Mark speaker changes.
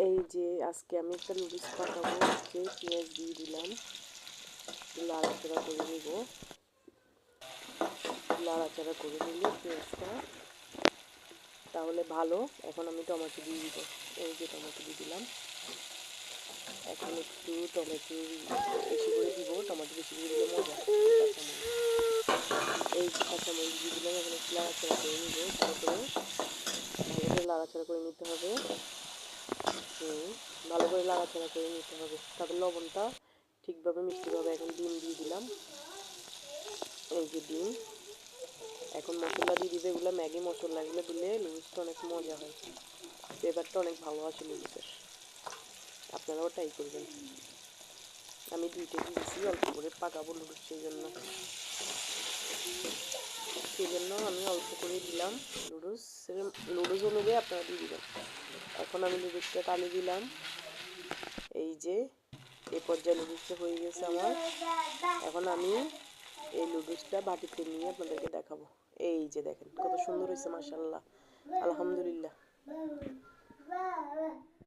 Speaker 1: এই যে আজকে আমি একটা নুডলস পাকাবো। আজকে পেঁয়াজ দিয়ে দিলাম, লাড়াচাড়া করে নিব। লাড়াচাড়া করে নিলে পেঁয়াজটা তাহলে ভালো। এখন আমি টমেটো দিয়ে দিব। এই যে টমেটো দিয়ে দিলাম। এখন একটু টমেটো বেশি করে দিব, টমেটো বেশি করে দিলে মজা। কাঁচামরিচ, এই যে কাঁচামরিচ দিয়ে দিলাম। এখন একটু লাড়াচাড়া করে নিব, ভালো করে লাড়াচাড়া করে নিতে হবে। ভালো করে লাড়াচাড়া করে নিতে হবে, তারপর লবণটা ঠিকভাবে মিশতে হবে। এখন ডিম দিয়ে দিলাম, এই যে ডিম। এখন মশলা দিয়ে দিবে, এগুলো ম্যাগি মশলা, এগুলো দিলে নুডলসটা অনেক মজা হয়, ফ্লেভারটা অনেক ভালো আসে নুডলসের। আপনারাও ট্রাই করবেন। আমি দুইটা দিয়েছি, অল্প করে পাকাবো নুডলস, সেই জন্য আমি অল্প করে দিলাম। নুডলস অনুযায়ী আপনারা দিয়ে দিবেন। এখন আমি নুডলসটা টানি দিলাম। এই যে এই পর্যায়ে নুডলসটা হয়ে গেছে আমার। এখন আমি এই নুডলসটা বাটিতে নিয়ে আপনাদেরকে দেখাবো। এই যে দেখেন কত সুন্দর হয়েছে, মাশাআল্লাহ, আলহামদুলিল্লাহ।